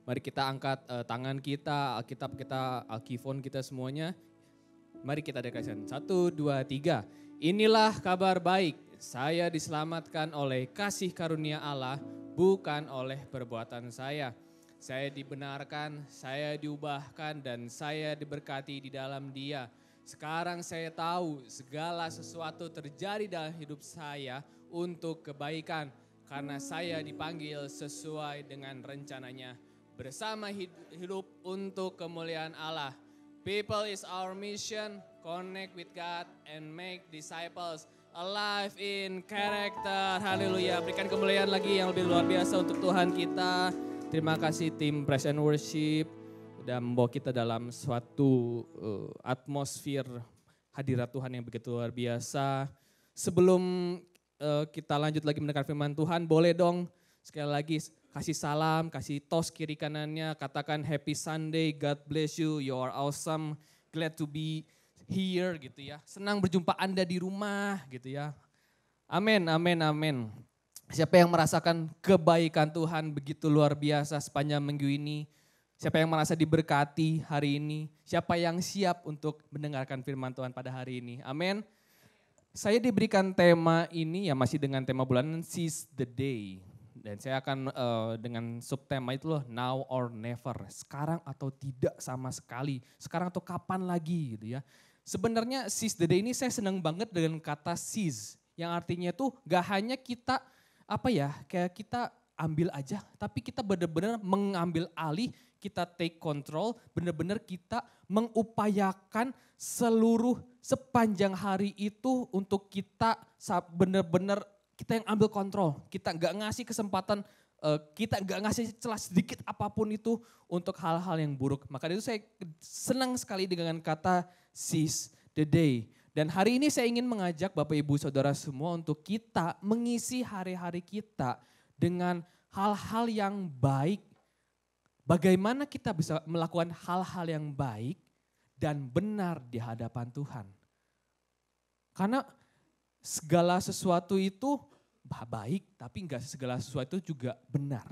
Mari kita angkat tangan kita, Alkitab kita, Alkifon kita semuanya. Mari kita deklarasikan. 1, 2, 3. Inilah kabar baik. Saya diselamatkan oleh kasih karunia Allah, bukan oleh perbuatan saya. Saya dibenarkan, saya diubahkan, dan saya diberkati di dalam Dia. Sekarang saya tahu segala sesuatu terjadi dalam hidup saya untuk kebaikan. Karena saya dipanggil sesuai dengan rencananya. Bersama hidup untuk kemuliaan Allah. People is our mission, connect with God and make disciples alive in character. Haleluya, berikan kemuliaan lagi yang lebih luar biasa untuk Tuhan kita. Terima kasih tim Praise and Worship sudah membawa kita dalam suatu atmosfer hadirat Tuhan yang begitu luar biasa. Sebelum kita lanjut lagi mendengar firman Tuhan, boleh dong sekali lagi kasih salam, kasih tos kiri kanannya, katakan happy Sunday, God bless you, you are awesome, glad to be here gitu ya. Senang berjumpa Anda di rumah gitu ya. Amin, amin, amin. Siapa yang merasakan kebaikan Tuhan begitu luar biasa sepanjang minggu ini? Siapa yang merasa diberkati hari ini? Siapa yang siap untuk mendengarkan firman Tuhan pada hari ini? Amin. Saya diberikan tema ini ya masih dengan tema bulanan Seize the Day. Dan saya akan dengan subtema itu loh, now or never. Sekarang atau tidak sama sekali. Sekarang atau kapan lagi gitu ya. Sebenarnya seize the day ini saya senang banget dengan kata seize. Yang artinya tuh gak hanya kita kayak kita ambil aja. Tapi kita benar-benar mengambil alih, kita take control. Benar-benar kita mengupayakan sepanjang hari itu untuk kita benar-benar kita yang ambil kontrol, kita nggak ngasih kesempatan, kita nggak ngasih celah sedikit apapun itu untuk hal-hal yang buruk. Maka itu saya senang sekali dengan kata seize the day. Dan hari ini saya ingin mengajak Bapak Ibu Saudara semua untuk kita mengisi hari-hari kita dengan hal-hal yang baik. Bagaimana kita bisa melakukan hal-hal yang baik dan benar di hadapan Tuhan. Karena segala sesuatu itu baik, tapi enggak segala sesuatu juga benar.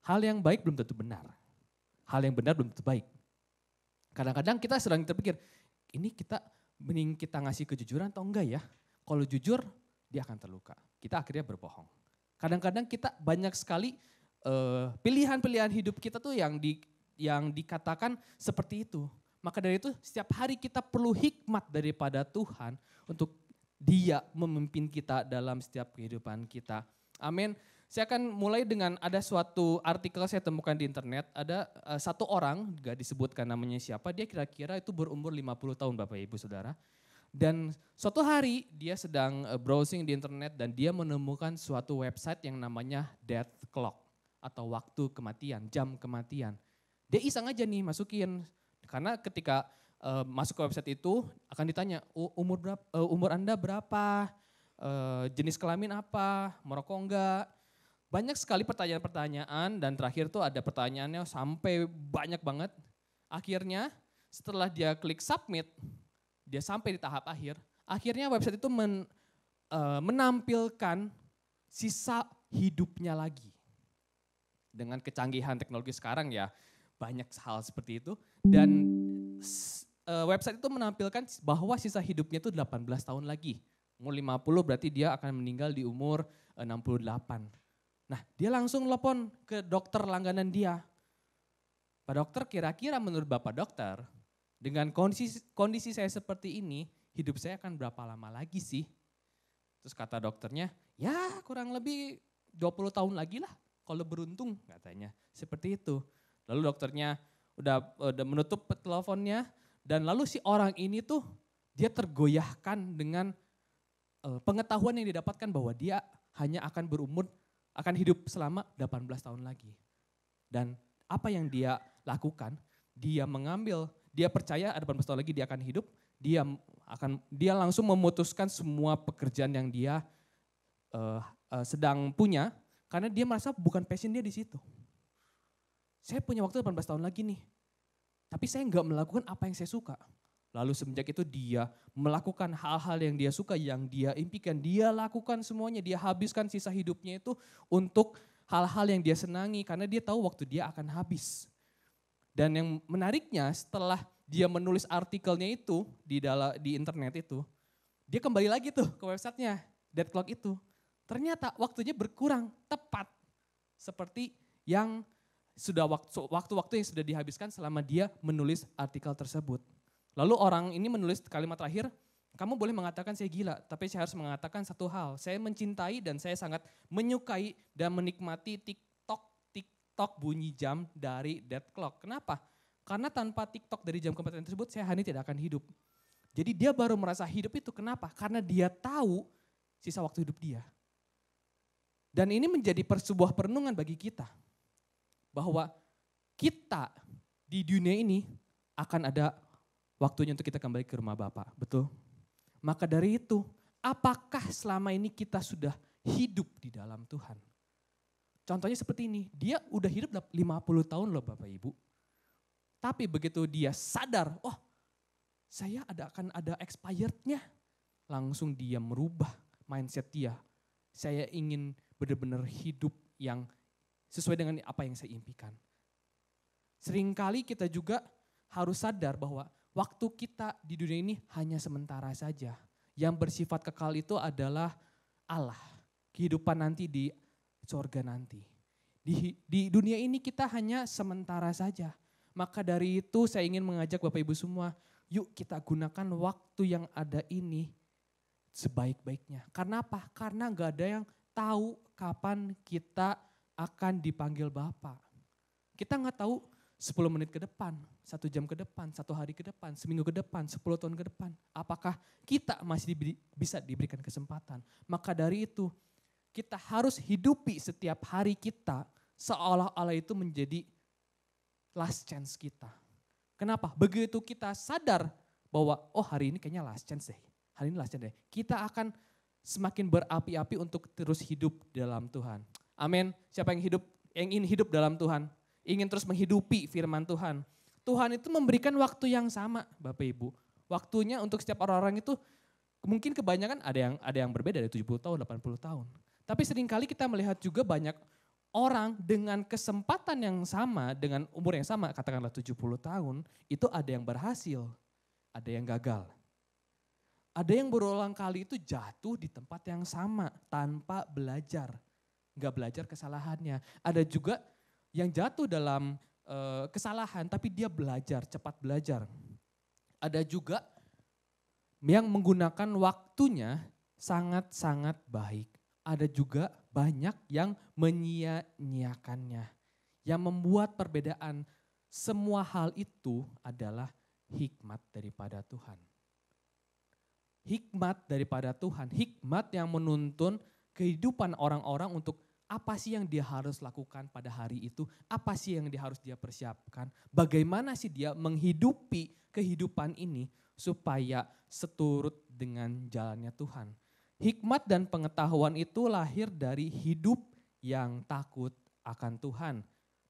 Hal yang baik belum tentu benar. Hal yang benar belum tentu baik. Kadang-kadang kita sedang terpikir, ini mending kita ngasih kejujuran atau enggak ya? Kalau jujur, dia akan terluka. Kita akhirnya berbohong. Kadang-kadang kita banyak sekali pilihan-pilihan hidup kita tuh yang dikatakan seperti itu. Maka dari itu setiap hari kita perlu hikmat daripada Tuhan untuk Dia memimpin kita dalam setiap kehidupan kita. Amin. Saya akan mulai dengan ada suatu artikel saya temukan di internet. Ada satu orang, gak disebutkan namanya siapa, dia kira-kira itu berumur 50 tahun Bapak Ibu Saudara. Dan suatu hari dia sedang browsing di internet dan dia menemukan suatu website yang namanya Death Clock atau waktu kematian, jam kematian. Dia iseng aja nih masukin, karena ketika masuk ke website itu akan ditanya umur Anda berapa, jenis kelamin apa, merokok enggak. Banyak sekali pertanyaan-pertanyaan dan terakhir tuh ada pertanyaannya sampai banyak banget. Akhirnya setelah dia klik submit, dia sampai di tahap akhir. Akhirnya website itu menampilkan sisa hidupnya lagi. Dengan kecanggihan teknologi sekarang ya banyak hal seperti itu. Dan website itu menampilkan bahwa sisa hidupnya itu 18 tahun lagi. Umur 50 berarti dia akan meninggal di umur 68. Nah dia langsung telepon ke dokter langganan dia. Pak dokter, kira-kira menurut Bapak dokter, dengan kondisi saya seperti ini, hidup saya akan berapa lama lagi sih? Terus kata dokternya, ya kurang lebih 20 tahun lagi lah kalau beruntung katanya. Seperti itu. Lalu dokternya udah menutup teleponnya. Dan lalu si orang ini tuh dia tergoyahkan dengan pengetahuan yang didapatkan bahwa dia hanya akan hidup selama 18 tahun lagi. Dan apa yang dia lakukan, dia percaya ada 18 tahun lagi dia akan hidup, dia langsung memutuskan semua pekerjaan yang dia sedang punya, karena dia merasa bukan passion dia di situ. Saya punya waktu 18 tahun lagi nih. Tapi saya nggak melakukan apa yang saya suka. Lalu semenjak itu dia melakukan hal-hal yang dia suka, yang dia impikan. Dia lakukan semuanya, dia habiskan sisa hidupnya itu untuk hal-hal yang dia senangi karena dia tahu waktu dia akan habis. Dan yang menariknya setelah dia menulis artikelnya itu di internet itu, dia kembali lagi tuh ke websitenya, Dead Clock itu. Ternyata waktunya berkurang tepat seperti yang sudah waktu-waktu yang sudah dihabiskan selama dia menulis artikel tersebut. Lalu orang ini menulis kalimat terakhir, kamu boleh mengatakan saya gila, tapi saya harus mengatakan satu hal. Saya mencintai dan saya sangat menyukai dan menikmati TikTok bunyi jam dari Dead Clock. Kenapa? Karena tanpa TikTok dari jam kematian tersebut, saya Hani tidak akan hidup. Jadi dia baru merasa hidup itu, kenapa? Karena dia tahu sisa waktu hidup dia. Dan ini menjadi sebuah perenungan bagi kita. Bahwa kita di dunia ini akan ada waktunya untuk kita kembali ke rumah Bapa, betul? Maka dari itu, apakah selama ini kita sudah hidup di dalam Tuhan? Contohnya seperti ini, dia udah hidup 50 tahun loh Bapak Ibu. Tapi begitu dia sadar, oh saya akan ada expirednya. Langsung dia merubah mindset dia. Saya ingin benar-benar hidup yang sesuai dengan apa yang saya impikan. Seringkali kita juga harus sadar bahwa waktu kita di dunia ini hanya sementara saja. Yang bersifat kekal itu adalah Allah. Kehidupan nanti di surga nanti. Di dunia ini kita hanya sementara saja. Maka dari itu saya ingin mengajak Bapak Ibu semua, yuk kita gunakan waktu yang ada ini sebaik-baiknya. Karena apa? Karena gak ada yang tahu kapan kita akan dipanggil Bapa. Kita gak tahu 10 menit ke depan, 1 jam ke depan, 1 hari ke depan, seminggu ke depan, 10 tahun ke depan. Apakah kita masih bisa diberikan kesempatan? Maka dari itu kita harus hidupi setiap hari kita seolah-olah itu menjadi last chance kita. Kenapa? Begitu kita sadar bahwa oh hari ini kayaknya last chance deh. Hari ini last chance deh. Kita akan semakin berapi-api untuk terus hidup dalam Tuhan. Amin. Siapa yang ingin hidup dalam Tuhan? Ingin terus menghidupi firman Tuhan. Tuhan itu memberikan waktu yang sama Bapak Ibu. Waktunya untuk setiap orang-orang itu mungkin kebanyakan ada yang berbeda dari 70 tahun, 80 tahun. Tapi seringkali kita melihat juga banyak orang dengan kesempatan yang sama, dengan umur yang sama, katakanlah 70 tahun, itu ada yang berhasil, ada yang gagal. Ada yang berulang kali itu jatuh di tempat yang sama tanpa belajar. Enggak belajar kesalahannya. Ada juga yang jatuh dalam kesalahan tapi dia belajar, cepat belajar. Ada juga yang menggunakan waktunya sangat-sangat baik. Ada juga banyak yang menyia-nyiakannya. Yang membuat perbedaan semua hal itu adalah hikmat daripada Tuhan. Hikmat daripada Tuhan, hikmat yang menuntun kehidupan orang-orang untuk apa sih yang dia harus lakukan pada hari itu, apa sih yang dia harus persiapkan, bagaimana sih dia menghidupi kehidupan ini supaya seturut dengan jalannya Tuhan. Hikmat dan pengetahuan itu lahir dari hidup yang takut akan Tuhan.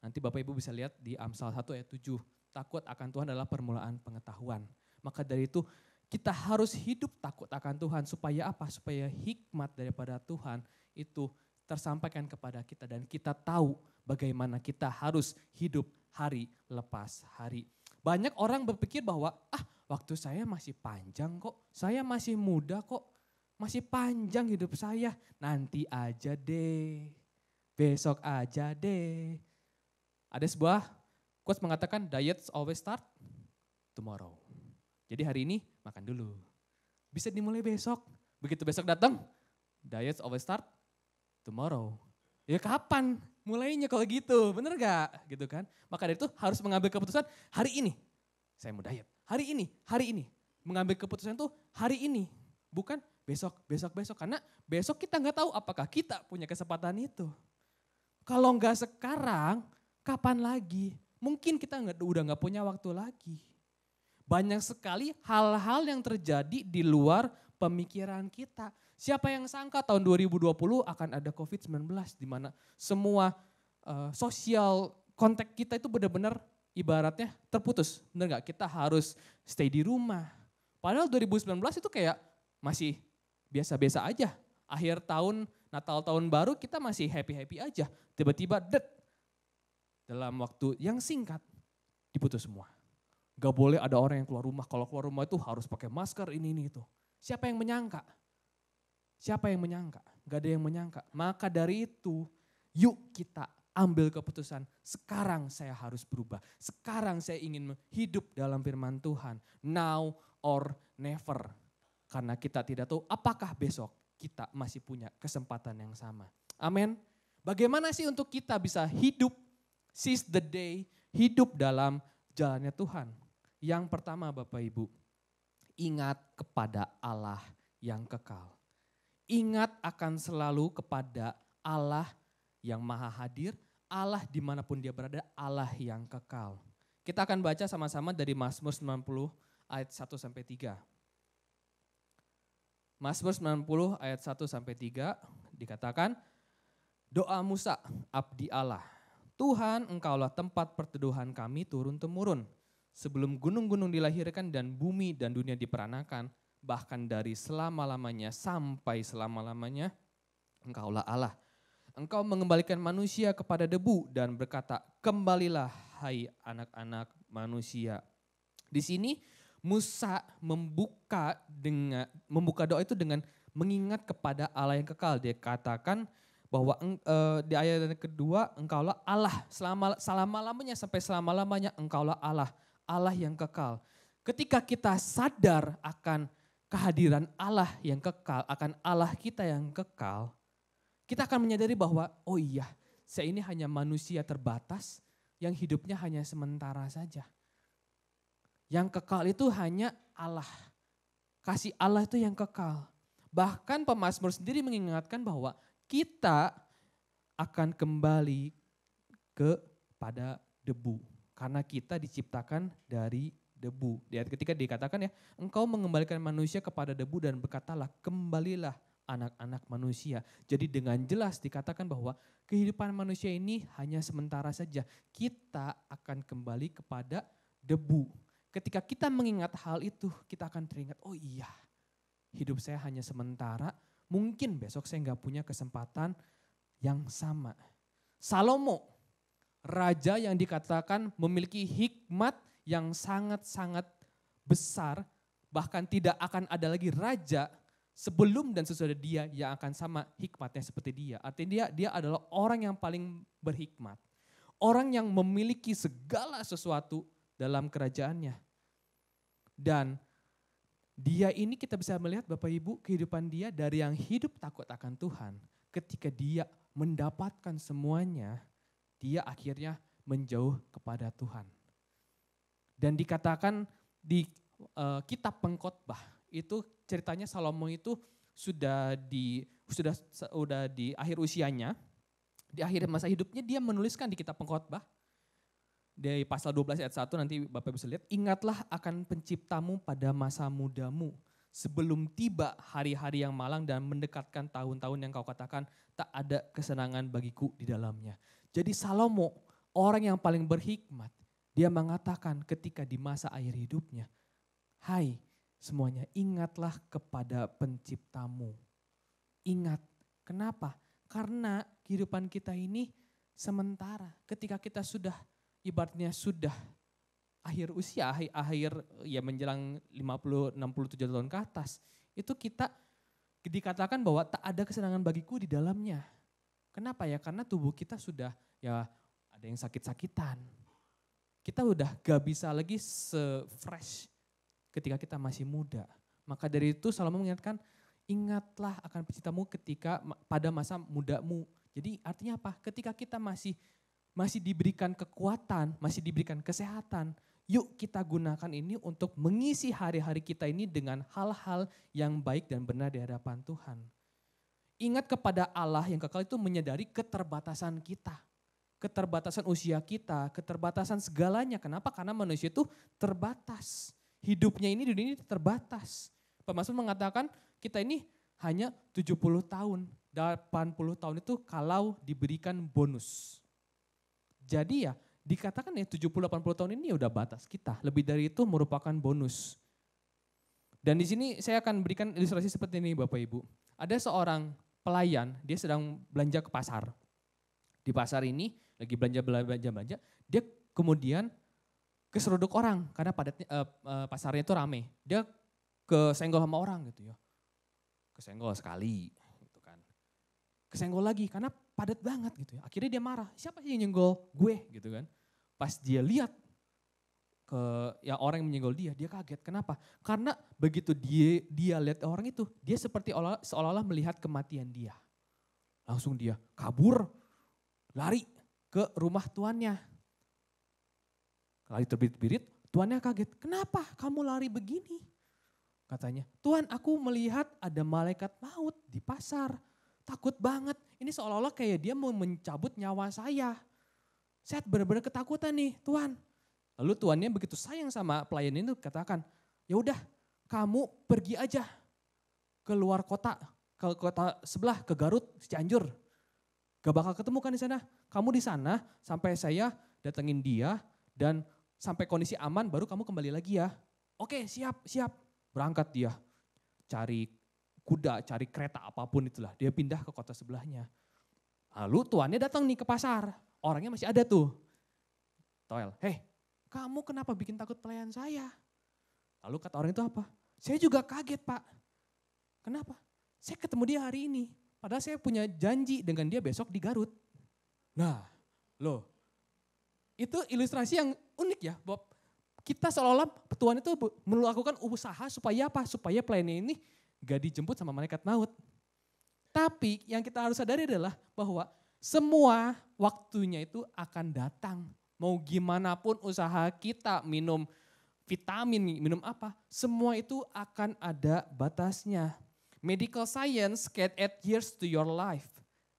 Nanti Bapak Ibu bisa lihat di Amsal 1 ayat 7, takut akan Tuhan adalah permulaan pengetahuan. Maka dari itu kita harus hidup takut akan Tuhan supaya apa? Supaya hikmat daripada Tuhan itu tersampaikan kepada kita dan kita tahu bagaimana kita harus hidup hari lepas hari. Banyak orang berpikir bahwa waktu saya masih panjang kok, saya masih muda kok, masih panjang hidup saya, nanti aja deh, besok aja deh. Ada sebuah quotes mengatakan diets always start tomorrow. Jadi hari ini makan dulu, bisa dimulai besok, begitu besok datang diets always start tomorrow. Ya kapan mulainya kalau gitu, bener gak? Gitu kan. Maka dari itu harus mengambil keputusan hari ini. Saya mau diet, hari ini. Mengambil keputusan itu hari ini. Bukan besok. Karena besok kita gak tahu apakah kita punya kesempatan itu. Kalau gak sekarang, kapan lagi? Mungkin kita udah gak punya waktu lagi. Banyak sekali hal-hal yang terjadi di luar pemikiran kita. Siapa yang sangka tahun 2020 akan ada COVID-19 di mana semua sosial kontak kita itu benar-benar ibaratnya terputus. Benar gak? Kita harus stay di rumah. Padahal 2019 itu kayak masih biasa-biasa aja. Akhir tahun Natal tahun baru kita masih happy-happy aja. Tiba-tiba dalam waktu yang singkat diputus semua. Gak boleh ada orang yang keluar rumah. Kalau keluar rumah itu harus pakai masker ini itu. Siapa yang menyangka? Siapa yang menyangka? Gak ada yang menyangka. Maka dari itu yuk kita ambil keputusan. Sekarang saya harus berubah. Sekarang saya ingin hidup dalam firman Tuhan. Now or never. Karena kita tidak tahu apakah besok kita masih punya kesempatan yang sama. Amin. Bagaimana sih untuk kita bisa hidup, seize the day, hidup dalam jalannya Tuhan. Yang pertama Bapak Ibu, ingat kepada Allah yang kekal. Ingat akan selalu kepada Allah yang maha hadir, Allah dimanapun dia berada, Allah yang kekal. Kita akan baca sama-sama dari Mazmur 90 ayat 1-3. Mazmur 90 ayat 1-3 dikatakan, doa Musa, abdi Allah. Tuhan, engkaulah tempat perteduhan kami turun-temurun. Sebelum gunung-gunung dilahirkan dan bumi dan dunia diperanakan, bahkan dari selama-lamanya sampai selama-lamanya, engkaulah Allah. Engkau mengembalikan manusia kepada debu dan berkata, kembalilah hai anak-anak manusia. Di sini Musa membuka doa itu dengan mengingat kepada Allah yang kekal. Dia katakan bahwa di ayat yang kedua, engkaulah Allah selama-lamanya sampai selama-lamanya engkaulah Allah, Allah yang kekal. Ketika kita sadar akan kehadiran Allah yang kekal, akan Allah kita yang kekal, kita akan menyadari bahwa oh iya, saya ini hanya manusia terbatas yang hidupnya hanya sementara saja. Yang kekal itu hanya Allah. Kasih Allah itu yang kekal. Bahkan pemazmur sendiri mengingatkan bahwa kita akan kembali kepada debu. Karena kita diciptakan dari debu. Ketika dikatakan ya, engkau mengembalikan manusia kepada debu dan berkatalah, kembalilah anak-anak manusia. Jadi dengan jelas dikatakan bahwa kehidupan manusia ini hanya sementara saja. Kita akan kembali kepada debu. Ketika kita mengingat hal itu, kita akan teringat, oh iya, hidup saya hanya sementara, mungkin besok saya nggak punya kesempatan yang sama. Salomo, raja yang dikatakan memiliki hikmat yang sangat-sangat besar, bahkan tidak akan ada lagi raja sebelum dan sesudah dia yang akan sama hikmatnya seperti dia. Artinya dia adalah orang yang paling berhikmat. Orang yang memiliki segala sesuatu dalam kerajaannya. Dan dia ini kita bisa melihat Bapak Ibu kehidupan dia dari yang hidup takut akan Tuhan. Ketika dia mendapatkan semuanya, dia akhirnya menjauh kepada Tuhan. Dan dikatakan di kitab Pengkhotbah itu ceritanya Salomo itu sudah di akhir usianya, di akhir masa hidupnya dia menuliskan di kitab Pengkhotbah. Dari pasal 12 ayat 1 nanti Bapak bisa lihat, ingatlah akan penciptamu pada masa mudamu. Sebelum tiba hari-hari yang malang dan mendekatkan tahun-tahun yang kau katakan tak ada kesenangan bagiku di dalamnya. Jadi Salomo orang yang paling berhikmat. Dia mengatakan ketika di masa akhir hidupnya, hai semuanya ingatlah kepada penciptamu. Ingat, kenapa? Karena kehidupan kita ini sementara. Ketika kita sudah ibaratnya sudah akhir usia, akhir ya menjelang 50, 60, 70 tahun ke atas. Itu kita dikatakan bahwa tak ada kesenangan bagiku di dalamnya. Kenapa ya? Karena tubuh kita sudah ya ada yang sakit-sakitan. Kita udah gak bisa lagi se-fresh ketika kita masih muda. Maka dari itu Salomo mengingatkan, ingatlah akan penciptamu ketika pada masa mudamu. Jadi artinya apa? Ketika kita masih diberikan kekuatan, masih diberikan kesehatan, yuk kita gunakan ini untuk mengisi hari-hari kita ini dengan hal-hal yang baik dan benar di hadapan Tuhan. Ingat kepada Allah yang kekal itu menyadari keterbatasan kita. Keterbatasan usia kita, keterbatasan segalanya. Kenapa? Karena manusia itu terbatas. Hidupnya ini di dunia ini terbatas. Pemazmur mengatakan kita ini hanya 70 tahun, 80 tahun itu kalau diberikan bonus. Jadi ya dikatakan ya 70-80 tahun ini udah batas kita. Lebih dari itu merupakan bonus. Dan di sini saya akan berikan ilustrasi seperti ini Bapak Ibu. Ada seorang pelayan, dia sedang belanja ke pasar. Di pasar ini lagi belanja, dia kemudian keseruduk orang karena padatnya pasarnya itu rame. Dia kesenggol sama orang gitu ya. Kesenggol sekali gitu kan. Kesenggol lagi karena padat banget gitu ya. Akhirnya dia marah, siapa sih yang nyenggol gue gitu kan. Pas dia lihat ke yang orang yang menyenggol dia kaget. Kenapa? Karena begitu dia lihat orang itu, dia seperti seolah-olah melihat kematian dia. Langsung dia kabur, lari ke rumah tuannya. Lari terbirit-birit, tuannya kaget. Kenapa kamu lari begini? Katanya, Tuan aku melihat ada malaikat maut di pasar. Takut banget, ini seolah-olah kayak dia mau mencabut nyawa saya. Saya benar-benar ketakutan nih Tuan. Lalu tuannya begitu sayang sama pelayan itu katakan, ya udah kamu pergi aja ke luar kota, ke kota sebelah, ke Garut, Cianjur. Gak bakal ketemu kan di sana. Kamu di sana sampai saya datengin dia dan sampai kondisi aman baru kamu kembali lagi ya. Oke siap. Berangkat dia cari kuda, cari kereta apapun itulah. Dia pindah ke kota sebelahnya. Lalu tuannya datang nih ke pasar. Orangnya masih ada tuh. Toel, kamu kenapa bikin takut pelayan saya? Lalu kata orang itu apa? Saya juga kaget Pak. Kenapa? Saya ketemu dia hari ini. Padahal saya punya janji dengan dia besok di Garut. Nah, loh. Itu ilustrasi yang unik ya, Bob. Kita seolah-olah Tuhan itu melakukan usaha supaya apa? Supaya pelayannya ini gak dijemput sama malaikat maut. Tapi yang kita harus sadari adalah bahwa semua waktunya itu akan datang. Mau gimana pun usaha kita minum vitamin, minum apa, semua itu akan ada batasnya. Medical science can add years to your life,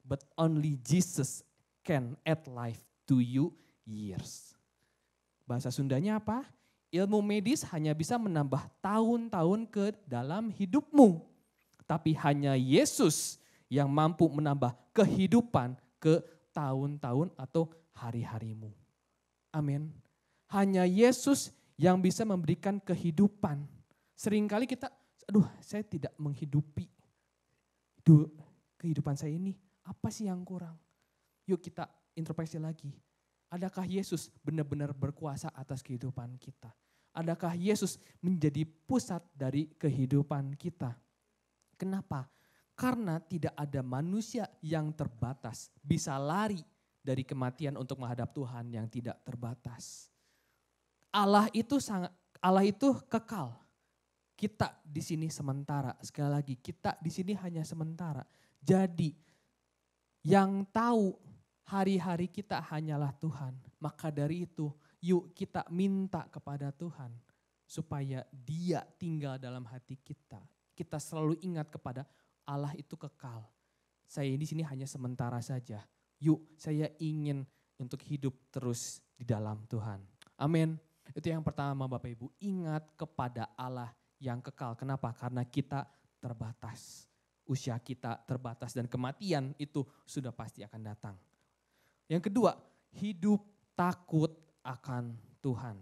but only Jesus can add life to you years. Bahasa Sundanya apa? Ilmu medis hanya bisa menambah tahun-tahun ke dalam hidupmu. Tapi hanya Yesus yang mampu menambah kehidupan ke tahun-tahun atau hari-harimu. Amin. Hanya Yesus yang bisa memberikan kehidupan. Seringkali kita, saya tidak menghidupi kehidupan saya ini. Apa sih yang kurang? Yuk kita introspeksi lagi. Adakah Yesus benar-benar berkuasa atas kehidupan kita? Adakah Yesus menjadi pusat dari kehidupan kita? Kenapa? Karena tidak ada manusia yang terbatas bisa lari dari kematian untuk menghadap Tuhan yang tidak terbatas. Allah itu kekal. Kita di sini sementara. Sekali lagi, kita di sini hanya sementara. Jadi yang tahu hari-hari kita hanyalah Tuhan. Maka dari itu, yuk kita minta kepada Tuhan supaya Dia tinggal dalam hati kita. Kita selalu ingat kepada Allah itu kekal. Saya di sini hanya sementara saja. Yuk, saya ingin untuk hidup terus di dalam Tuhan. Amin. Itu yang pertama Bapak Ibu, ingat kepada Allah yang kekal. Kenapa? Karena kita terbatas. Usia kita terbatas dan kematian itu sudah pasti akan datang. Yang kedua, hidup takut akan Tuhan.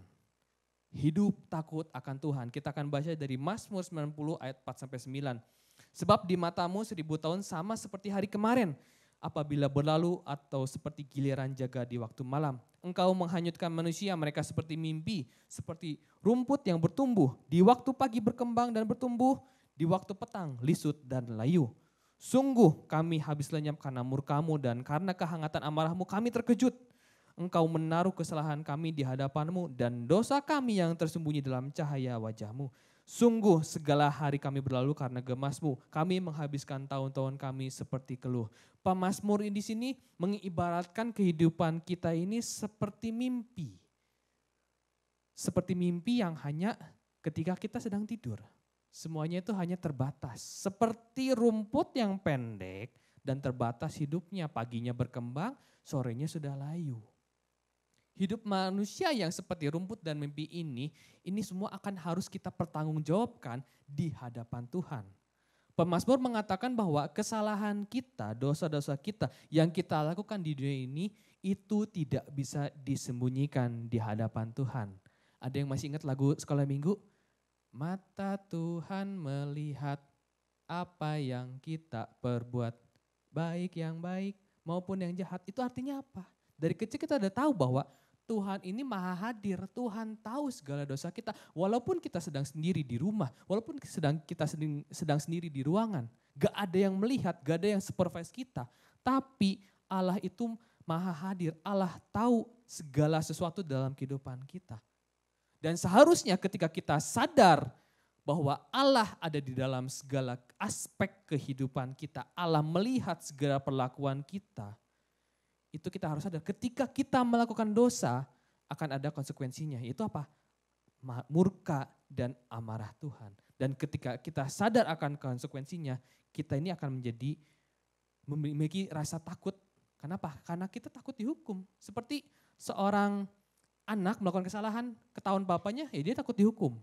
Hidup takut akan Tuhan. Kita akan baca dari Mazmur 90 ayat 4-9. Sebab di matamu 1000 tahun sama seperti hari kemarin. Apabila berlalu atau seperti giliran jaga di waktu malam. Engkau menghanyutkan manusia, mereka seperti mimpi, seperti rumput yang bertumbuh. Di waktu pagi berkembang dan bertumbuh, di waktu petang lisut dan layu. Sungguh kami habis lenyap karena murkamu dan karena kehangatan amarahmu kami terkejut. Engkau menaruh kesalahan kami di hadapanmu dan dosa kami yang tersembunyi dalam cahaya wajahmu. Sungguh segala hari kami berlalu karena gemasmu. Kami menghabiskan tahun-tahun kami seperti keluh. Pemazmur di sini mengibaratkan kehidupan kita ini seperti mimpi. Seperti mimpi yang hanya ketika kita sedang tidur. Semuanya itu hanya terbatas. Seperti rumput yang pendek dan terbatas hidupnya. Paginya berkembang, sorenya sudah layu. Hidup manusia yang seperti rumput dan mimpi ini semua akan harus kita pertanggungjawabkan di hadapan Tuhan. Pemazmur mengatakan bahwa kesalahan kita, dosa-dosa kita yang kita lakukan di dunia ini itu tidak bisa disembunyikan di hadapan Tuhan. Ada yang masih ingat lagu sekolah minggu? Mata Tuhan melihat apa yang kita perbuat. baik yang baik maupun yang jahat. Itu artinya apa? Dari kecil kita udah tahu bahwa Tuhan ini maha hadir, Tuhan tahu segala dosa kita. Walaupun kita sedang sendiri di rumah, walaupun kita sedang sendiri di ruangan. Gak ada yang melihat, gak ada yang supervise kita. Tapi Allah itu maha hadir, Allah tahu segala sesuatu dalam kehidupan kita. Dan seharusnya ketika kita sadar bahwa Allah ada di dalam segala aspek kehidupan kita, Allah melihat segala perlakuan kita, itu kita harus sadar ketika kita melakukan dosa akan ada konsekuensinya. Yaitu apa? Murka dan amarah Tuhan. Dan ketika kita sadar akan konsekuensinya, kita ini akan memiliki rasa takut. Kenapa? Karena kita takut dihukum. Seperti seorang anak melakukan kesalahan, ketahuan bapaknya, ya dia takut dihukum.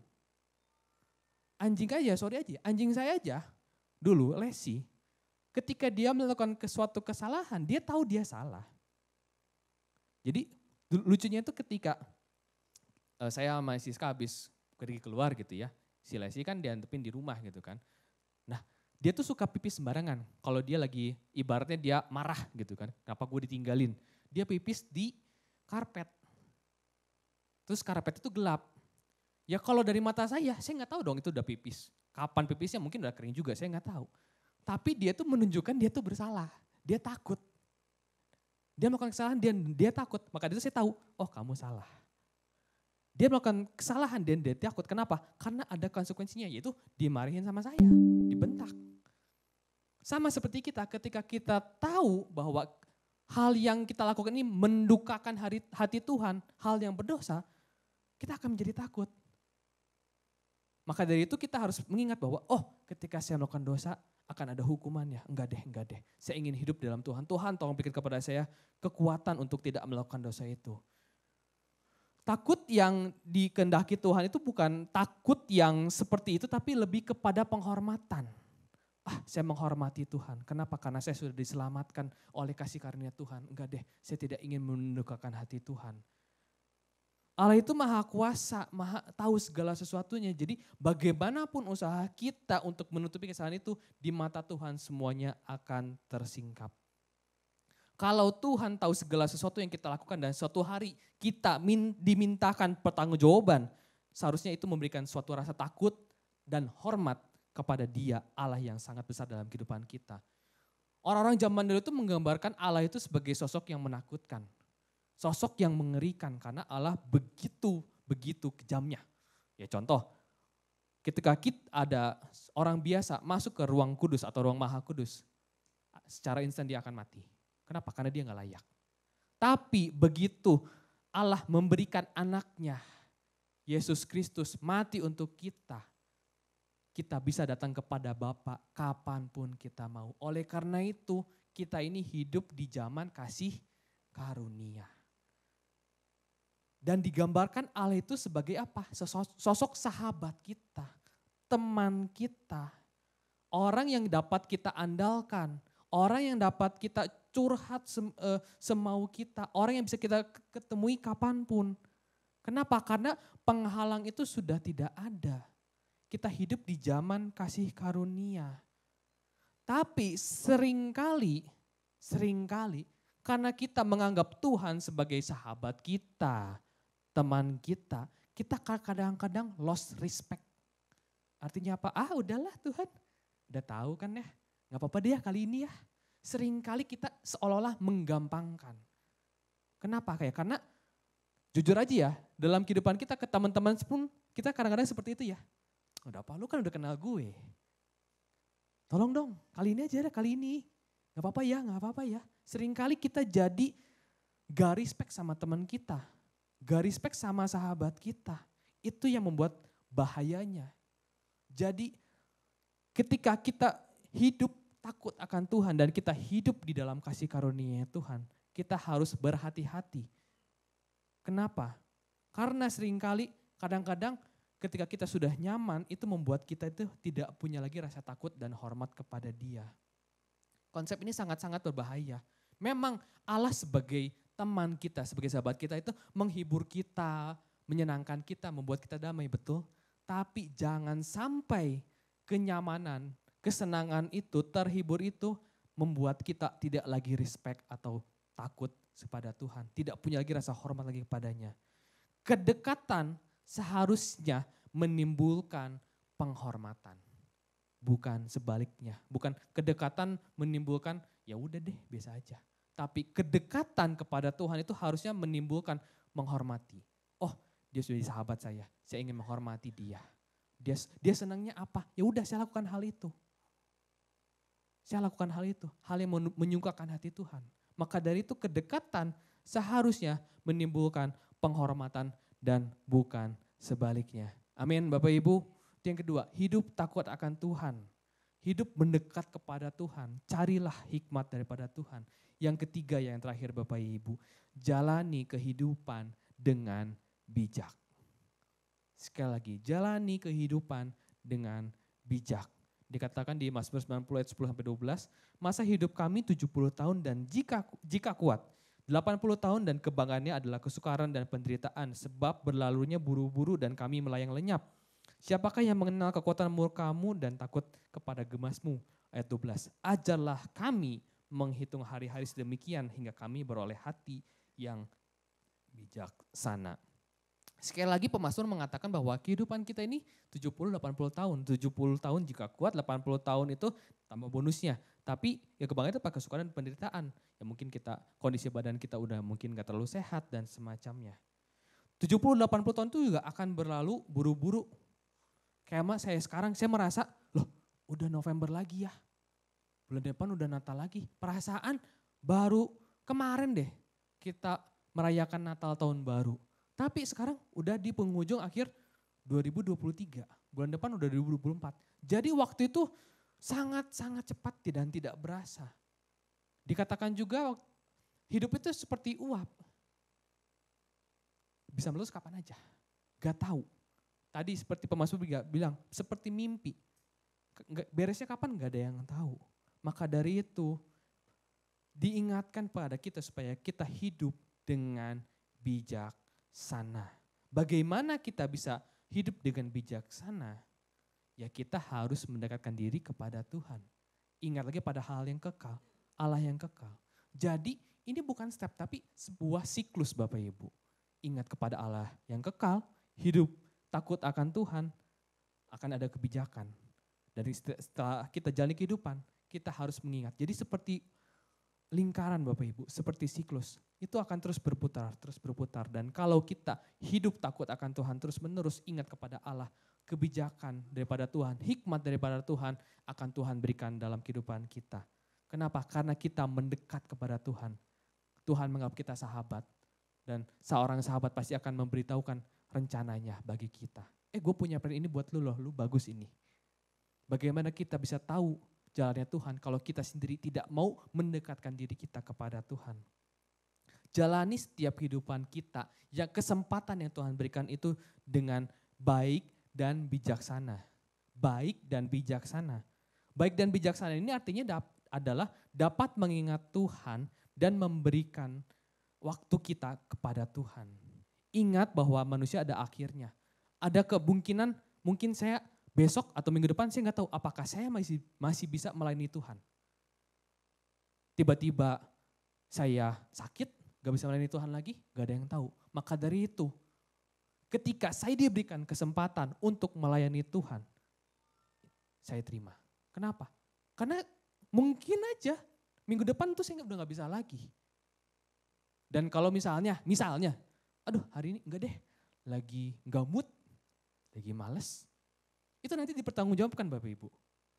Anjing saya aja dulu Lesi, ketika dia melakukan suatu kesalahan, dia tahu dia salah. Jadi lucunya itu ketika saya sama Siska habis pergi keluar gitu ya. Si Lesi kan diantepin di rumah gitu kan. Nah dia tuh suka pipis sembarangan. Kalau dia lagi ibaratnya dia marah gitu kan. Kenapa gue ditinggalin. Dia pipis di karpet. Terus karpet itu gelap. Ya kalau dari mata saya nggak tahu dong itu udah pipis. Kapan pipisnya mungkin udah kering juga, saya nggak tahu. Tapi dia tuh menunjukkan dia tuh bersalah. Dia takut. Dia melakukan kesalahan, dia takut. Maka itu saya tahu, oh kamu salah. Dia melakukan kesalahan dan dia takut. Kenapa? Karena ada konsekuensinya, yaitu dimarahin sama saya, dibentak. Sama seperti kita, ketika kita tahu bahwa hal yang kita lakukan ini mendukakan hati Tuhan, hal yang berdosa, kita akan menjadi takut. Maka dari itu kita harus mengingat bahwa, oh ketika saya melakukan dosa, akan ada hukumannya. Enggak deh. Saya ingin hidup dalam Tuhan. Tuhan tolong berikan kepada saya kekuatan untuk tidak melakukan dosa itu. Takut yang dikehendaki Tuhan itu bukan takut yang seperti itu, tapi lebih kepada penghormatan. Saya menghormati Tuhan. Kenapa? Karena saya sudah diselamatkan oleh kasih karunia Tuhan. Enggak deh, saya tidak ingin menundukkan hati Tuhan. Allah itu maha kuasa, maha tahu segala sesuatunya. Jadi bagaimanapun usaha kita untuk menutupi kesalahan itu, di mata Tuhan semuanya akan tersingkap. Kalau Tuhan tahu segala sesuatu yang kita lakukan dan suatu hari kita dimintakan pertanggungjawaban, seharusnya itu memberikan suatu rasa takut dan hormat kepada Dia, Allah yang sangat besar dalam kehidupan kita. Orang-orang zaman dulu itu menggambarkan Allah itu sebagai sosok yang menakutkan. Sosok yang mengerikan karena Allah begitu kejamnya. Ya contoh, ketika ada orang biasa masuk ke ruang kudus atau ruang maha kudus, secara instan dia akan mati. Kenapa? Karena dia gak layak. Tapi begitu Allah memberikan anaknya, Yesus Kristus mati untuk kita bisa datang kepada Bapa kapanpun kita mau. Oleh karena itu kita ini hidup di zaman kasih karunia. Dan digambarkan Allah itu sebagai apa? Sosok sahabat kita, teman kita, orang yang dapat kita andalkan, orang yang dapat kita curhat semau kita, orang yang bisa kita ketemui kapanpun. Kenapa? Karena penghalang itu sudah tidak ada. Kita hidup di zaman kasih karunia. Tapi seringkali karena kita menganggap Tuhan sebagai sahabat kita, teman kita kadang-kadang lost respect. Artinya apa? Udahlah Tuhan, udah tahu kan ya, gak apa-apa deh kali ini ya. Seringkali kita seolah-olah menggampangkan. Kenapa? Karena jujur aja ya, dalam kehidupan kita ke teman-teman pun kita kadang-kadang seperti itu ya. Udah apa, lu kan udah kenal gue. Tolong dong, kali ini aja deh, kali ini. Gak apa-apa ya. Seringkali kita jadi gak respect sama teman kita. Gak respect sama sahabat kita. Itu yang membuat bahayanya. Jadi ketika kita hidup takut akan Tuhan dan kita hidup di dalam kasih karunia Tuhan, kita harus berhati-hati. Kenapa? Karena seringkali kadang-kadang ketika kita sudah nyaman itu membuat kita itu tidak punya lagi rasa takut dan hormat kepada Dia. Konsep ini sangat-sangat berbahaya. Memang Allah sebagai teman kita, sebagai sahabat kita itu menghibur kita, menyenangkan kita, membuat kita damai, betul. Tapi jangan sampai kenyamanan, kesenangan itu, terhibur itu membuat kita tidak lagi respect atau takut kepada Tuhan. Tidak punya lagi rasa hormat lagi kepadanya. Kedekatan seharusnya menimbulkan penghormatan. Bukan sebaliknya. Bukan kedekatan menimbulkan ya udah deh biasa aja. Tapi kedekatan kepada Tuhan itu harusnya menimbulkan menghormati. Oh, dia sudah sahabat saya ingin menghormati dia. Dia senangnya apa? Ya udah saya lakukan hal itu. Saya lakukan hal itu, hal yang menyukakan hati Tuhan. Maka dari itu kedekatan seharusnya menimbulkan penghormatan dan bukan sebaliknya. Amin Bapak Ibu. Yang kedua, hidup takut akan Tuhan. Hidup mendekat kepada Tuhan, carilah hikmat daripada Tuhan. Yang ketiga yang terakhir Bapak Ibu, jalani kehidupan dengan bijak. Sekali lagi, jalani kehidupan dengan bijak. Dikatakan di Mazmur 90 ayat 10-12, masa hidup kami 70 tahun dan jika kuat, 80 tahun dan kebanggaannya adalah kesukaran dan penderitaan sebab berlalunya buru-buru dan kami melayang lenyap. Siapakah yang mengenal kekuatan murkamu dan takut kepada gemasmu? Ayat 12, ajarlah kami menghitung hari-hari sedemikian hingga kami beroleh hati yang bijaksana. Sekali lagi pemazmur mengatakan bahwa kehidupan kita ini 70-80 tahun. 70 tahun jika kuat, 80 tahun itu tambah bonusnya. Tapi ya kebanyakan itu pakai kesukaran dan penderitaan. Ya mungkin kita kondisi badan kita udah mungkin gak terlalu sehat dan semacamnya. 70-80 tahun itu juga akan berlalu buru-buru. Kayak saya sekarang, saya merasa loh udah November lagi ya. Bulan depan udah Natal lagi. Perasaan baru kemarin deh kita merayakan Natal tahun baru. Tapi sekarang udah di penghujung akhir 2023. Bulan depan udah 2024. Jadi waktu itu sangat-sangat cepat dan tidak berasa. Dikatakan juga hidup itu seperti uap. Bisa melus kapan aja. Gak tahu. Tadi seperti pemazmur bilang seperti mimpi. Beresnya kapan gak ada yang tahu. Maka dari itu diingatkan pada kita supaya kita hidup dengan bijak. Bagaimana kita bisa hidup dengan bijaksana? Ya kita harus mendekatkan diri kepada Tuhan. Ingat lagi pada hal yang kekal, Allah yang kekal. Jadi ini bukan step tapi sebuah siklus Bapak Ibu. Ingat kepada Allah yang kekal, hidup takut akan Tuhan, akan ada kebijakan. Dari setelah kita jalani kehidupan, kita harus mengingat. Jadi seperti lingkaran Bapak Ibu, seperti siklus. Itu akan terus berputar. Dan kalau kita hidup takut akan Tuhan terus menerus ingat kepada Allah, kebijakan daripada Tuhan, hikmat daripada Tuhan akan Tuhan berikan dalam kehidupan kita. Kenapa? Karena kita mendekat kepada Tuhan. Tuhan menganggap kita sahabat dan seorang sahabat pasti akan memberitahukan rencananya bagi kita. Gue punya plan ini buat lu loh, lu bagus ini. Bagaimana kita bisa tahu jalannya Tuhan kalau kita sendiri tidak mau mendekatkan diri kita kepada Tuhan. Jalani setiap kehidupan kita, yang kesempatan yang Tuhan berikan itu dengan baik dan bijaksana. Baik dan bijaksana. Baik dan bijaksana ini artinya adalah dapat mengingat Tuhan dan memberikan waktu kita kepada Tuhan. Ingat bahwa manusia ada akhirnya. Ada kemungkinan mungkin saya besok atau minggu depan saya nggak tahu apakah saya masih bisa melayani Tuhan. Tiba-tiba saya sakit, gak bisa melayani Tuhan lagi, gak ada yang tahu. Maka dari itu, ketika saya diberikan kesempatan untuk melayani Tuhan, saya terima. Kenapa? Karena mungkin aja minggu depan tuh saya udah gak bisa lagi. Dan kalau misalnya, aduh hari ini enggak deh, lagi gak mood, lagi males. Itu nanti dipertanggungjawabkan Bapak Ibu.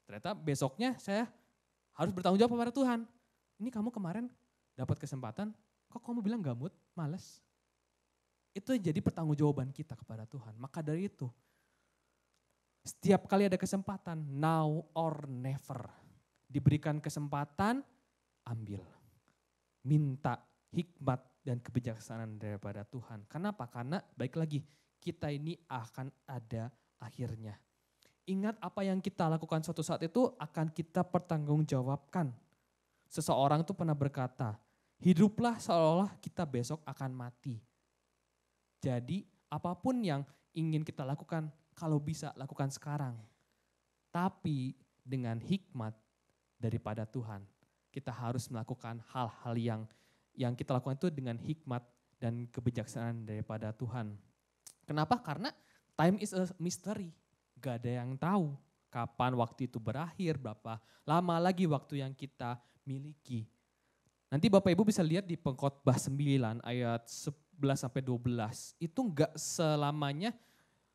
Ternyata besoknya saya harus bertanggung jawab kepada Tuhan. Ini kamu kemarin dapat kesempatan, kok kamu bilang gak mood, males. Itu jadi pertanggungjawaban kita kepada Tuhan. Maka dari itu, setiap kali ada kesempatan, now or never. Diberikan kesempatan, ambil. Minta hikmat dan kebijaksanaan daripada Tuhan. Kenapa? Karena baik lagi, kita ini akan ada akhirnya. Ingat apa yang kita lakukan suatu saat itu akan kita pertanggungjawabkan. Seseorang itu pernah berkata, hiduplah seolah-olah kita besok akan mati. Jadi apapun yang ingin kita lakukan, kalau bisa lakukan sekarang. Tapi dengan hikmat daripada Tuhan. kita harus melakukan hal-hal yang kita lakukan itu dengan hikmat dan kebijaksanaan daripada Tuhan. Kenapa? Karena time is a mystery. Gak ada yang tahu kapan waktu itu berakhir, berapa lama lagi waktu yang kita miliki. Nanti Bapak Ibu bisa lihat di Pengkhotbah 9 ayat 11-12. Itu gak selamanya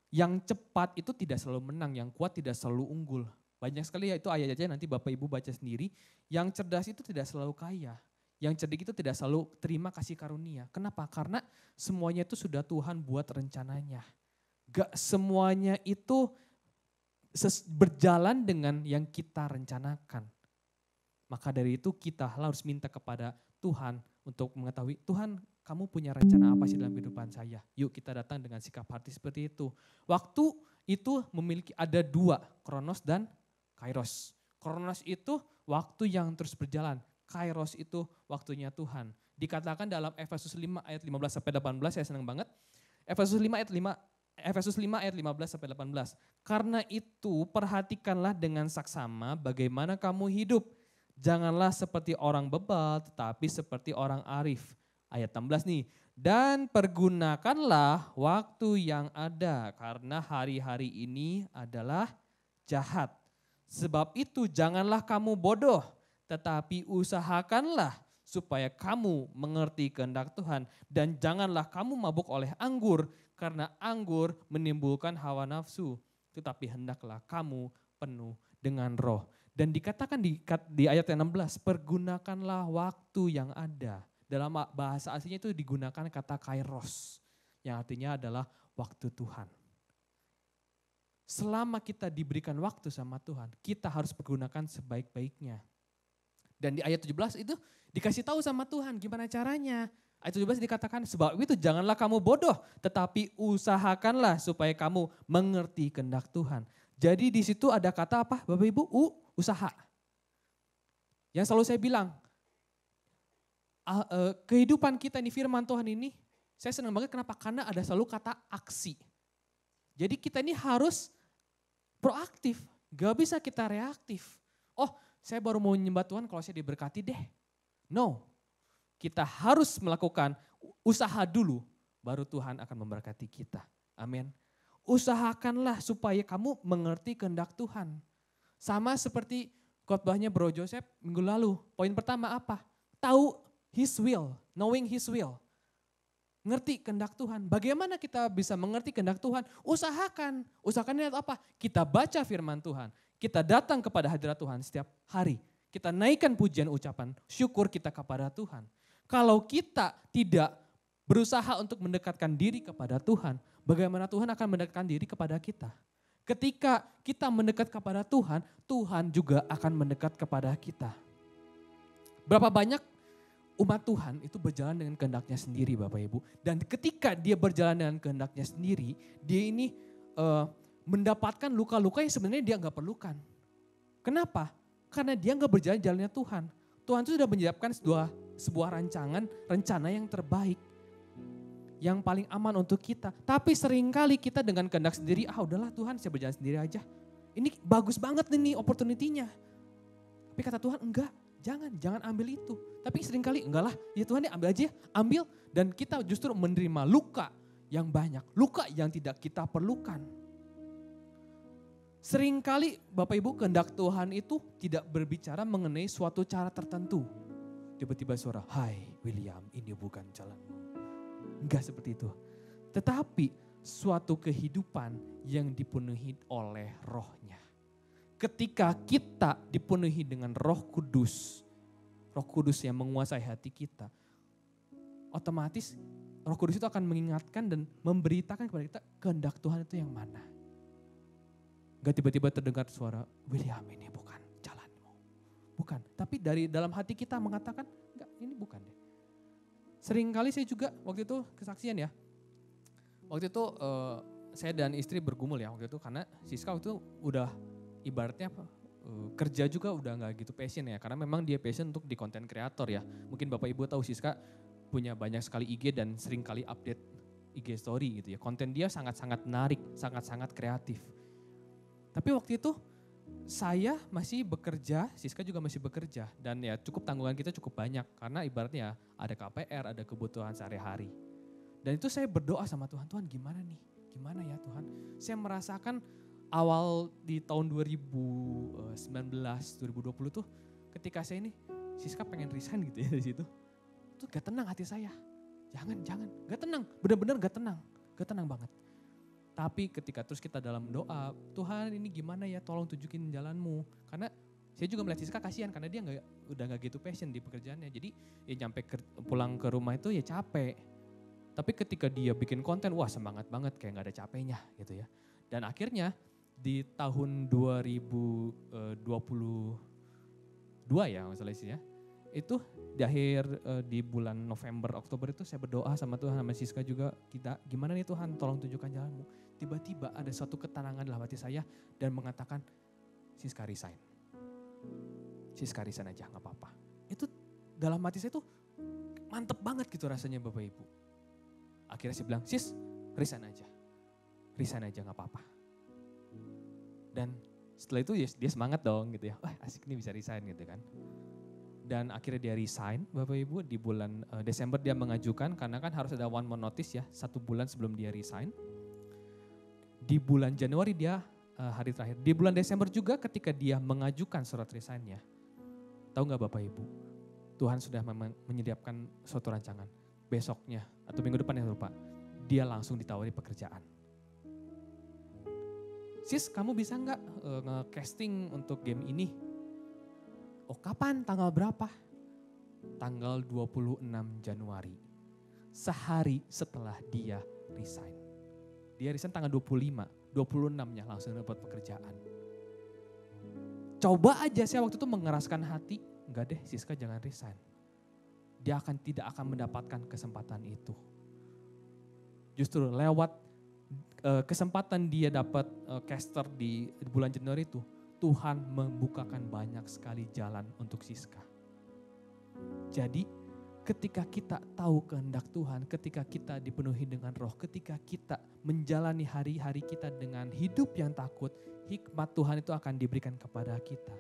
yang cepat itu tidak selalu menang, yang kuat tidak selalu unggul. Banyak sekali ya itu ayat aja nanti Bapak Ibu baca sendiri. Yang cerdas itu tidak selalu kaya. Yang cerdik itu tidak selalu terima kasih karunia. Kenapa? Karena semuanya itu sudah Tuhan buat rencananya. Gak semuanya itu berjalan dengan yang kita rencanakan. Maka dari itu kita harus minta kepada Tuhan untuk mengetahui, Tuhan kamu punya rencana apa sih dalam kehidupan saya? Yuk kita datang dengan sikap hati seperti itu. Waktu itu memiliki ada dua, Kronos dan Kairos. Kronos itu waktu yang terus berjalan. Kairos itu waktunya Tuhan. Dikatakan dalam Efesus 5 ayat 15-18, saya senang banget. Efesus 5 ayat 15-18. Karena itu perhatikanlah dengan saksama bagaimana kamu hidup. Janganlah seperti orang bebal tetapi seperti orang arif. Ayat 16 nih. Dan pergunakanlah waktu yang ada karena hari-hari ini adalah jahat. Sebab itu janganlah kamu bodoh. Tetapi usahakanlah supaya kamu mengerti kehendak Tuhan. Dan janganlah kamu mabuk oleh anggur, karena anggur menimbulkan hawa nafsu. Tetapi hendaklah kamu penuh dengan roh. Dan dikatakan di ayat 16, pergunakanlah waktu yang ada. Dalam bahasa aslinya itu digunakan kata kairos, yang artinya adalah waktu Tuhan. Selama kita diberikan waktu sama Tuhan, kita harus pergunakan sebaik-baiknya. Dan di ayat 17 itu dikasih tahu sama Tuhan gimana caranya. Ayat 17 dikatakan, sebab itu janganlah kamu bodoh, tetapi usahakanlah supaya kamu mengerti kehendak Tuhan. Jadi di situ ada kata apa Bapak Ibu? Usaha. Yang selalu saya bilang, kehidupan kita ini firman Tuhan ini, saya senang banget kenapa? Karena ada selalu kata aksi. Jadi kita ini harus proaktif, gak bisa kita reaktif. Oh, saya baru mau nyembah Tuhan kalau saya diberkati deh. No, kita harus melakukan usaha dulu, baru Tuhan akan memberkati kita. Amin. Usahakanlah supaya kamu mengerti kehendak Tuhan. Sama seperti khotbahnya Bro Joseph minggu lalu. Poin pertama apa? Tahu His will, knowing His will. Ngerti kehendak Tuhan. Bagaimana kita bisa mengerti kehendak Tuhan? Usahakan. Usahakan apa? Kita baca firman Tuhan. Kita datang kepada hadirat Tuhan setiap hari. Kita naikkan pujian ucapan syukur kita kepada Tuhan. Kalau kita tidak berusaha untuk mendekatkan diri kepada Tuhan, bagaimana Tuhan akan mendekatkan diri kepada kita? Ketika kita mendekat kepada Tuhan, Tuhan juga akan mendekat kepada kita. Berapa banyak umat Tuhan itu berjalan dengan kehendaknya sendiri Bapak Ibu. Dan ketika dia berjalan dengan kehendaknya sendiri, dia ini mendapatkan luka-luka yang sebenarnya dia nggak perlukan. Kenapa? Karena dia nggak berjalan jalannya Tuhan. Tuhan itu sudah menyiapkan sebuah rencana yang terbaik. Yang paling aman untuk kita. Tapi seringkali kita dengan kehendak sendiri, udahlah Tuhan saya berjalan sendiri aja. Ini bagus banget nih opportunity-nya. Tapi kata Tuhan enggak. Jangan ambil itu. Tapi seringkali enggak lah, ya Tuhan ya ambil aja, ambil. Dan kita justru menerima luka yang banyak, luka yang tidak kita perlukan. Seringkali Bapak Ibu kehendak Tuhan itu tidak berbicara mengenai suatu cara tertentu. Tiba-tiba suara, hai William ini bukan jalanmu. Enggak seperti itu. Tetapi suatu kehidupan yang dipenuhi oleh rohnya. Ketika kita dipenuhi dengan Roh Kudus yang menguasai hati kita, otomatis Roh Kudus itu akan mengingatkan dan memberitakan kepada kita kehendak Tuhan itu yang mana. Gak tiba-tiba terdengar suara, William ini bukan jalanmu. Bukan, tapi dari dalam hati kita mengatakan, enggak ini bukan deh. Seringkali saya juga waktu itu kesaksian ya. Waktu itu saya dan istri bergumul ya waktu itu karena Siska waktu itu udah ibaratnya kerja juga udah gak gitu passion ya. Karena memang dia passion untuk di konten kreator ya. Mungkin Bapak Ibu tahu Siska punya banyak sekali IG dan sering kali update IG story gitu ya. Konten dia sangat-sangat menarik, sangat-sangat kreatif. Tapi waktu itu saya masih bekerja, Siska juga masih bekerja. Dan ya cukup tanggungan kita cukup banyak. Karena ibaratnya ada KPR, ada kebutuhan sehari-hari. Dan itu saya berdoa sama Tuhan, Tuhan gimana nih? Gimana ya Tuhan? Saya merasakan awal di tahun 2019, 2020 tuh ketika saya ini, Siska pengen resign gitu ya dari situ. Tuh gak tenang hati saya. Jangan, gak tenang, benar-benar gak tenang banget. Tapi ketika terus kita dalam doa, Tuhan ini gimana ya, tolong tunjukin jalanmu. Karena saya juga melihat Siska kasihan karena dia udah gak gitu passion di pekerjaannya. Jadi ya nyampe pulang ke rumah itu ya capek. Tapi ketika dia bikin konten, wah semangat banget kayak gak ada capeknya gitu ya. Dan akhirnya di tahun 2022 ya masalah isinya, itu di akhir di bulan November, Oktober itu saya berdoa sama Tuhan, sama Siska juga, kita gimana nih Tuhan tolong tunjukkan jalanmu. Tiba-tiba ada suatu ketenangan dalam hati saya dan mengatakan, Siska resign. Siska resign aja gak apa-apa. Itu dalam hati saya tuh mantep banget gitu rasanya Bapak Ibu. Akhirnya saya bilang, Sis resign aja gak apa-apa. Dan setelah itu dia semangat dong gitu ya, wah asik nih bisa resign gitu kan. Dan akhirnya dia resign Bapak Ibu di bulan Desember dia mengajukan karena kan harus ada 1 month notice ya, 1 bulan sebelum dia resign. Di bulan Januari dia hari terakhir. Di bulan Desember juga ketika dia mengajukan surat resignnya. Tahu gak Bapak Ibu, Tuhan sudah menyediakan suatu rancangan. Besoknya atau minggu depan yang lupa, dia langsung ditawari pekerjaan. Sis kamu bisa gak nge-casting untuk game ini? Oh kapan? Tanggal berapa? Tanggal 26 Januari. Sehari setelah dia resign. Dia resign tanggal 25, 26-nya langsung dapat pekerjaan. Coba aja saya waktu itu mengeraskan hati, enggak deh Siska jangan resign. Dia tidak akan mendapatkan kesempatan itu. Justru lewat kesempatan dia dapat caster di bulan Januari itu, Tuhan membukakan banyak sekali jalan untuk Siska. Jadi ketika kita tahu kehendak Tuhan, ketika kita dipenuhi dengan roh, ketika kita menjalani hari-hari kita dengan hidup yang takut, hikmat Tuhan itu akan diberikan kepada kita.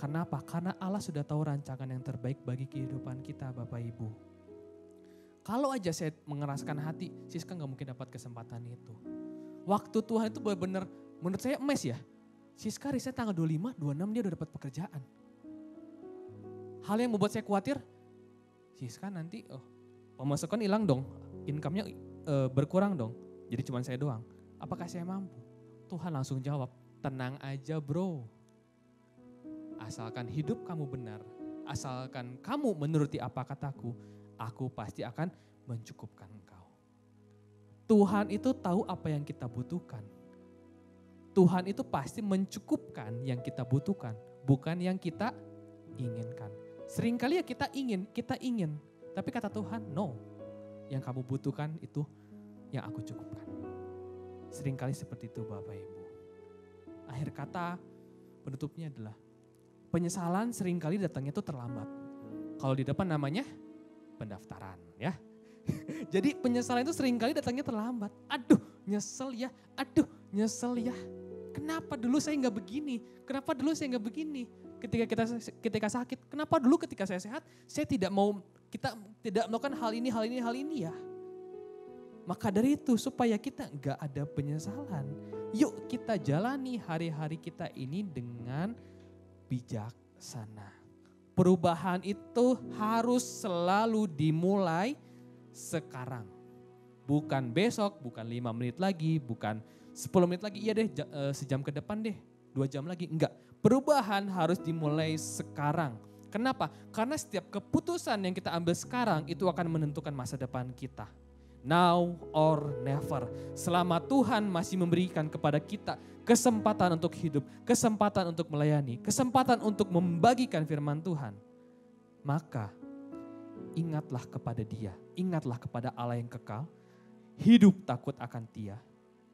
Kenapa? Karena Allah sudah tahu rancangan yang terbaik bagi kehidupan kita Bapak Ibu. Kalau aja saya mengeraskan hati, Siska gak mungkin dapat kesempatan itu. Waktu Tuhan itu benar-benar menurut saya emas ya. Siska resign tanggal 25, 26 dia udah dapat pekerjaan. Hal yang membuat saya khawatir, Siska nanti pemasukan hilang dong, income-nya berkurang dong. Jadi cuma saya doang. Apakah saya mampu? Tuhan langsung jawab, tenang aja bro. Asalkan hidup kamu benar, asalkan kamu menuruti apa kataku, aku pasti akan mencukupkan engkau. Tuhan itu tahu apa yang kita butuhkan. Tuhan itu pasti mencukupkan yang kita butuhkan, bukan yang kita inginkan. Seringkali ya kita ingin. Tapi kata Tuhan, no. Yang kamu butuhkan itu yang aku cukupkan. Seringkali seperti itu Bapak Ibu. Akhir kata penutupnya adalah, penyesalan seringkali datangnya itu terlambat. Kalau di depan namanya pendaftaran ya. Jadi penyesalan itu seringkali datangnya terlambat. Aduh nyesel ya, Kenapa dulu saya nggak begini? Kenapa dulu saya nggak begini? Ketika sakit, kenapa dulu ketika saya sehat, kita tidak melakukan hal ini ya. Maka dari itu supaya kita nggak ada penyesalan, yuk kita jalani hari-hari kita ini dengan bijaksana. Perubahan itu harus selalu dimulai sekarang. Bukan besok, bukan 5 menit lagi, bukan 10 menit lagi, iya deh sejam ke depan deh, 2 jam lagi, enggak. Perubahan harus dimulai sekarang. Kenapa? Karena setiap keputusan yang kita ambil sekarang itu akan menentukan masa depan kita. Now or never. Selama Tuhan masih memberikan kepada kita kesempatan untuk hidup, kesempatan untuk melayani, kesempatan untuk membagikan firman Tuhan, maka ingatlah kepada Dia, ingatlah kepada Allah yang kekal, hidup takut akan Dia,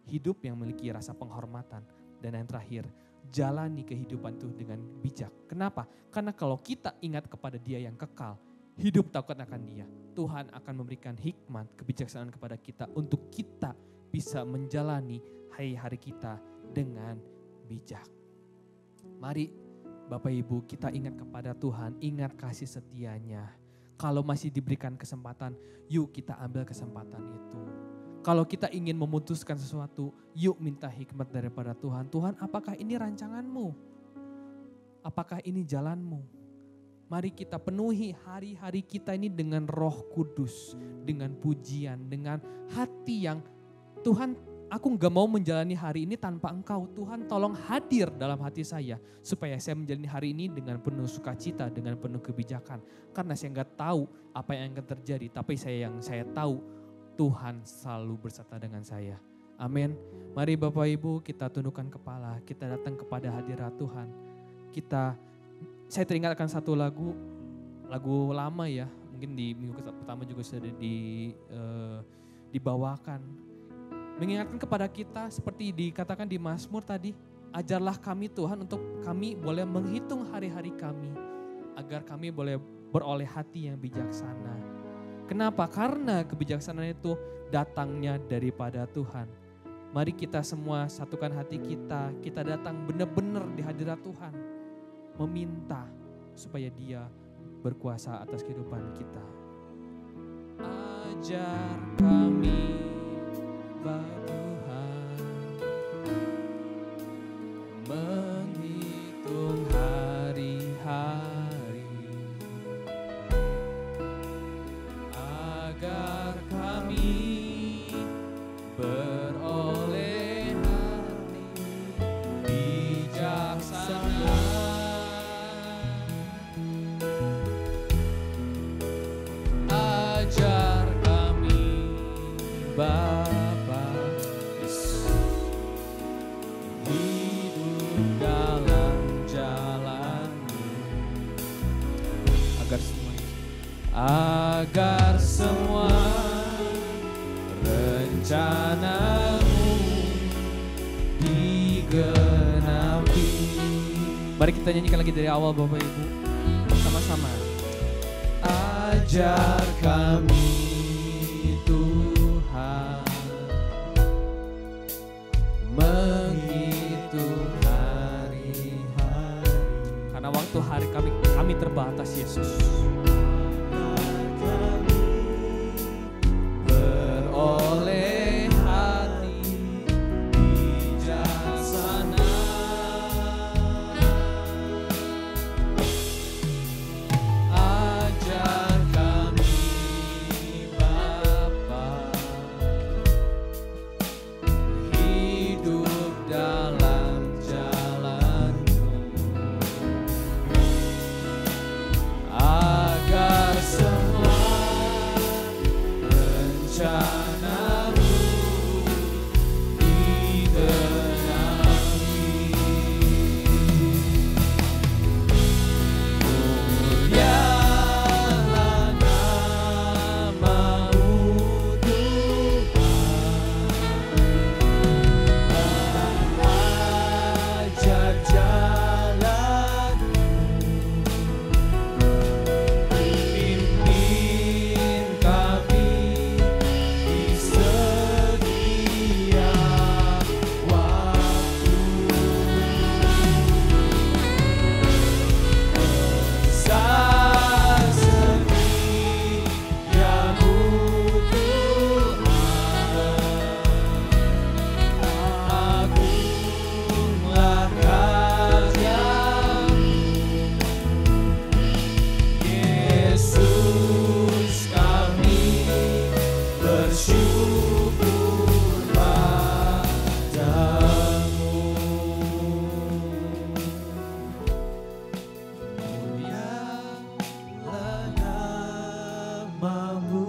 hidup yang memiliki rasa penghormatan, dan yang terakhir, jalani kehidupan itu dengan bijak. Kenapa? Karena kalau kita ingat kepada Dia yang kekal, hidup takut akan Dia, Tuhan akan memberikan hikmat, kebijaksanaan kepada kita untuk kita bisa menjalani hari-hari kita dengan bijak. Mari Bapak Ibu kita ingat kepada Tuhan, ingat kasih setianya. Kalau masih diberikan kesempatan, yuk kita ambil kesempatan itu. Kalau kita ingin memutuskan sesuatu, yuk minta hikmat daripada Tuhan. Tuhan, apakah ini rancanganmu? Apakah ini jalanmu? Mari kita penuhi hari-hari kita ini dengan Roh Kudus, dengan pujian, dengan hati yang Tuhan, aku gak mau menjalani hari ini tanpa Engkau. Tuhan tolong hadir dalam hati saya supaya saya menjalani hari ini dengan penuh sukacita, dengan penuh kebijakan. Karena saya gak tahu apa yang akan terjadi, tapi yang saya tahu Tuhan selalu beserta dengan saya. Amin. Mari Bapak Ibu kita tundukkan kepala, kita datang kepada hadirat Tuhan. Saya teringat akan satu lagu lama ya, mungkin di minggu pertama juga sudah dibawakan. Mengingatkan kepada kita seperti dikatakan di Mazmur tadi, ajarlah kami Tuhan untuk kami boleh menghitung hari-hari kami, agar kami boleh beroleh hati yang bijaksana. Kenapa? Karena kebijaksanaan itu datangnya daripada Tuhan. Mari kita semua satukan hati kita datang benar-benar di hadirat Tuhan, meminta supaya Dia berkuasa atas kehidupan kita. Ajar kami Tuhan menghitung hari-hari agar kami beroleh hati bijaksana. Ajar kami Bapa agar semua rencanamu digenapi. Mari kita nyanyikan lagi dari awal Bapak Ibu, sama-sama. Ajar kami Tuhan menghitung hari-hari, karena waktu hari kami terbatas Yesus. Oleh hati bijaksana, ajar kami Bapa hidup dalam jalan-Mu, agar semua rencana-Mu digenapi. Mulialah nama-Mu Tuhan, ajar jalan-Mu, pimpin kami di setiap waktu. Besar setiamu Tuhan, agunglah karya-Mu, Yesus kami bersyukur padamu. Mulialah nama-Mu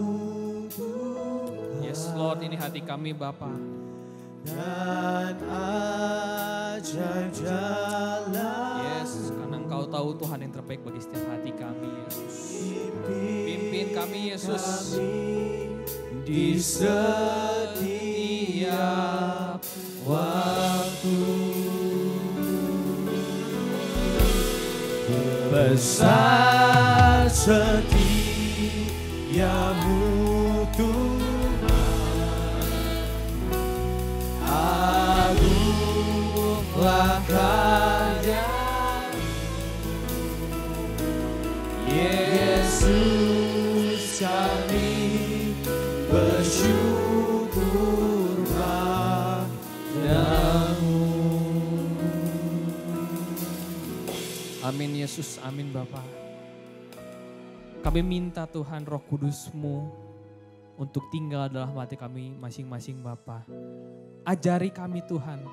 Tuhan. Yes Lord, ini hati kami Bapa. Dan ajaib jalan. Yes, karena Engkau tahu Tuhan yang terbaik bagi setiap hati kami Yesus. Pimpin kami Yesus di setiap waktu. Besar setiamu Tuhan, agunglah karya-Mu, Amin Yesus, amin Bapa. Kami minta Tuhan Roh Kudus-Mu untuk tinggal dalam hati kami masing-masing Bapa. Ajari kami Tuhan,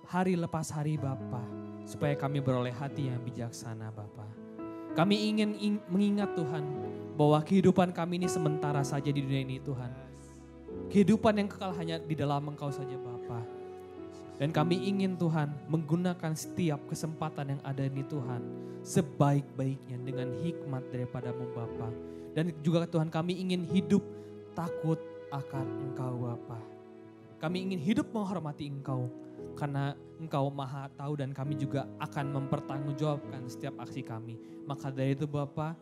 hari lepas hari Bapa, supaya kami beroleh hati yang bijaksana Bapa. Kami ingin mengingat Tuhan, bahwa kehidupan kami ini sementara saja di dunia ini Tuhan. Kehidupan yang kekal hanya di dalam Engkau saja Bapa. Dan kami ingin Tuhan menggunakan setiap kesempatan yang ada ini Tuhan sebaik-baiknya dengan hikmat daripada-Mu Bapa. Dan juga Tuhan kami ingin hidup takut akan Engkau Bapa. Kami ingin hidup menghormati Engkau karena Engkau Maha Tahu dan kami juga akan mempertanggungjawabkan setiap aksi kami. Maka dari itu Bapa,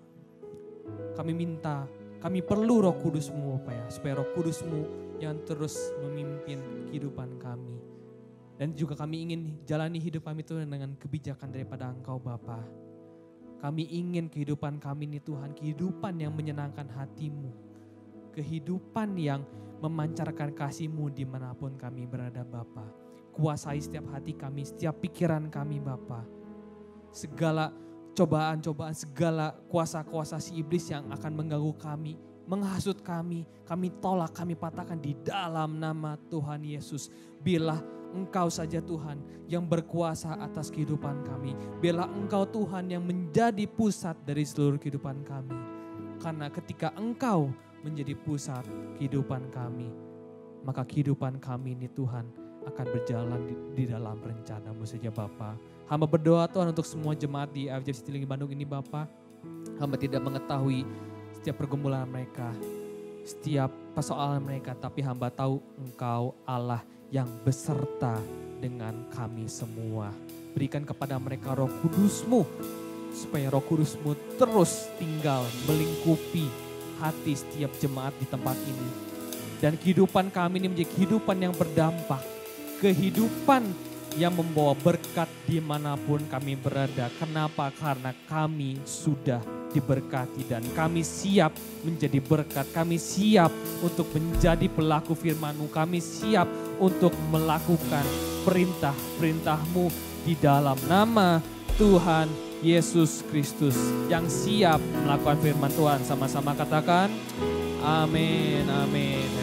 kami minta, kami perlu Roh Kudus-Mu Bapa ya, supaya Roh Kudus-Mu yang terus memimpin kehidupan kami. Dan juga kami ingin jalani hidup kami Tuhan dengan kebijakan daripada Engkau Bapa. Kami ingin kehidupan kami ini Tuhan, kehidupan yang menyenangkan hati-Mu. Kehidupan yang memancarkan kasih-Mu dimanapun kami berada Bapa. Kuasai setiap hati kami, setiap pikiran kami Bapa. Segala cobaan-cobaan, segala kuasa-kuasa si iblis yang akan mengganggu kami, menghasut kami tolak, kami patahkan di dalam nama Tuhan Yesus. Bila Engkau saja Tuhan yang berkuasa atas kehidupan kami. Bila Engkau Tuhan yang menjadi pusat dari seluruh kehidupan kami. Karena ketika Engkau menjadi pusat kehidupan kami, maka kehidupan kami ini Tuhan akan berjalan di dalam rencana-Mu saja Bapa. Hamba berdoa Tuhan untuk semua jemaat di AFJ Citilingi Bandung ini Bapa. Hamba tidak mengetahui setiap pergumulan mereka, setiap persoalan mereka, tapi hamba tahu Engkau Allah yang beserta dengan kami semua. Berikan kepada mereka Roh Kudus-Mu, supaya Roh Kudus-Mu terus tinggal melingkupi hati setiap jemaat di tempat ini. Dan kehidupan kami ini menjadi kehidupan yang berdampak, kehidupan yang membawa berkat dimanapun kami berada. Kenapa? Karena kami sudah diberkati dan kami siap menjadi berkat. Kami siap untuk menjadi pelaku firman-Mu. Kami siap untuk melakukan perintah-perintah-Mu di dalam nama Tuhan Yesus Kristus. Yang siap melakukan firman Tuhan, sama-sama katakan amin, amin.